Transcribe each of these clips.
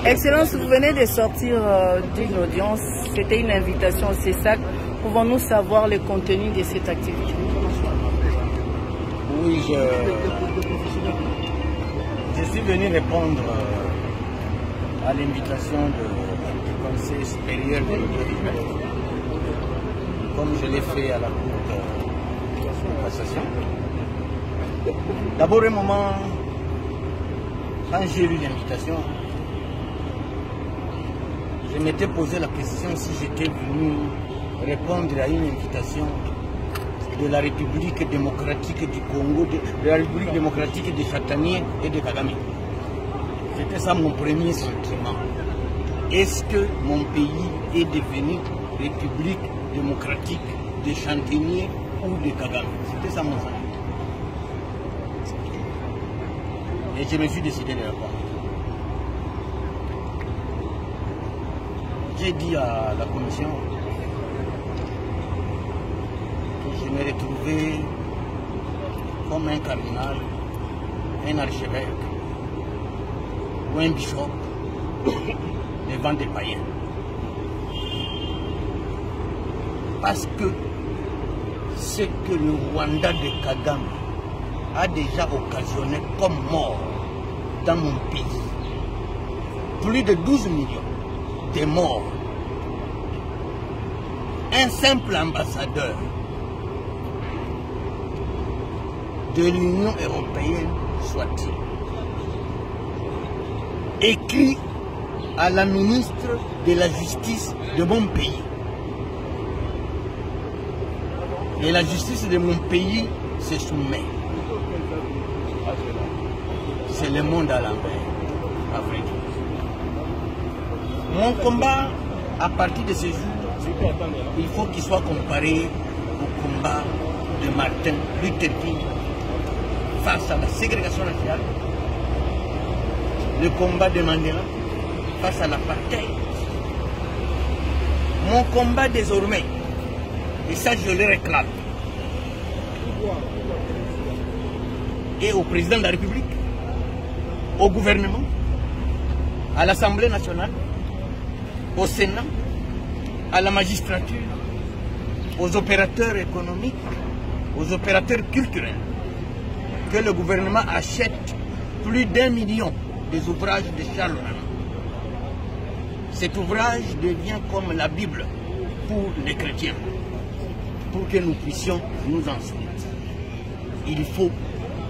Excellence, vous venez de sortir d'une audience. C'était une invitation au CESAC. Pouvons-nous savoir le contenu de cette activité? Oui, je suis venu répondre à l'invitation du Conseil supérieur de l'audiovisuel, comme je l'ai fait à la Cour de cassation. D'abord, un moment, quand j'ai lu l'invitation, je m'étais posé la question si j'étais venu répondre à une invitation de la République démocratique du Congo, de la République démocratique des Châtaigniers et de Kagame. C'était ça mon premier sentiment. Est-ce que mon pays est devenu République démocratique des Châtaigniers ou de Kagame? C'était ça mon sentiment. Et je me suis décidé de répondre. J'ai dit à la commission que je me retrouvais comme un cardinal, un archevêque ou un bishop devant des païens. Parce que ce que le Rwanda de Kagame a déjà occasionné comme mort dans mon pays, plus de 12 millions de morts, un simple ambassadeur de l'Union européenne soit-il, écrit à la ministre de la Justice de mon pays. Et la justice de mon pays se soumet. C'est le monde à l'envers, à vrai dire. Mon combat, à partir de ce jour, il faut qu'il soit comparé au combat de Martin Luther King face à la ségrégation nationale, le combat de Mandela face à l'apartheid. Mon combat désormais, et ça je le réclame, et au président de la République, au gouvernement, à l'Assemblée nationale, au Sénat, à la magistrature, aux opérateurs économiques, aux opérateurs culturels, que le gouvernement achète plus d'1 million des ouvrages de Charles Renan. Cet ouvrage devient comme la Bible pour les chrétiens, pour que nous puissions nous en souvenir. Il faut,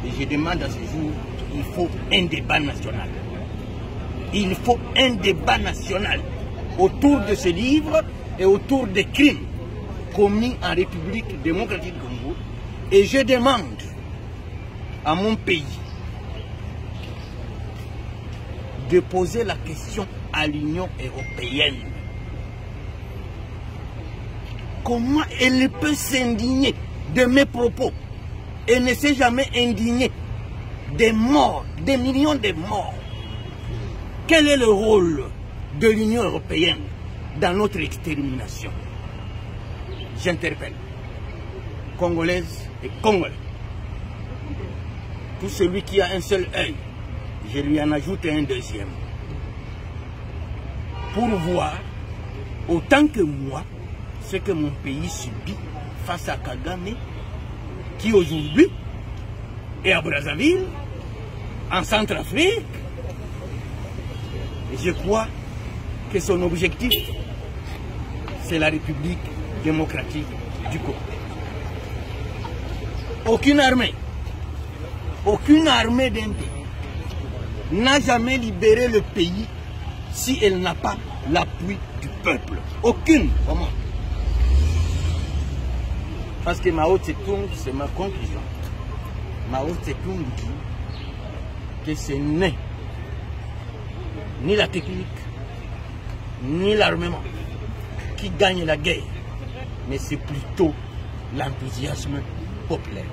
et je demande à ce jour, il faut un débat national. Il faut un débat national autour de ce livre et autour des crimes commis en République démocratique du Congo. Et je demande à mon pays de poser la question à l'Union européenne. Comment elle peut s'indigner de mes propos et ne s'est jamais indignée des morts, des millions de morts? Quel est le rôle de l'Union européenne dans notre extermination? J'interpelle Congolaises et Congolais. Tout celui qui a un seul œil, je lui en ajoute un deuxième. Pour voir, autant que moi, ce que mon pays subit face à Kagame, qui aujourd'hui est à Brazzaville, en Centrafrique. Je crois que son objectif, c'est la République démocratique du Congo. Aucune armée d'un pays n'a jamais libéré le pays si elle n'a pas l'appui du peuple. Aucune. Comment? Parce que Mao Tse-tung, c'est ma conclusion. Mao Tse-tung dit que ce n'est ni la technique, ni l'armement qui gagne la guerre, mais c'est plutôt l'enthousiasme populaire.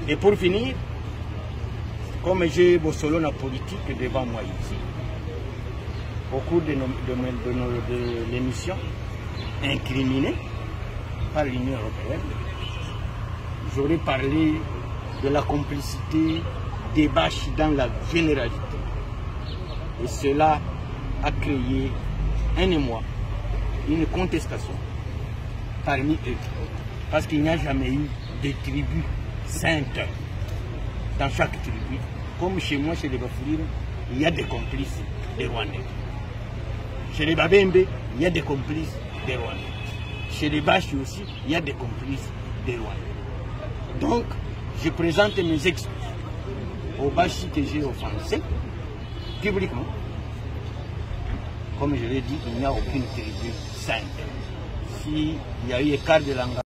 Et pour finir, comme j'ai Bossolo la politique devant moi ici, au cours de l'émission, incriminée par l'Union européenne, j'aurais parlé de la complicité des Bashi dans la généralité. Et cela a créé un émoi, une contestation parmi eux. Parce qu'il n'y a jamais eu de tribus saintes dans chaque tribu. Comme chez moi, chez les Bafourir, il y a des complices des Rwandais. Chez les Babembe, il y a des complices des Rwandais. Chez les Bashi aussi, il y a des complices des Rwandais. Donc, je présente mes excuses aux Bashi que j'ai offensés publiquement. Comme je l'ai dit, il n'y a aucune tribu sainte. S'il y a eu écart de langage,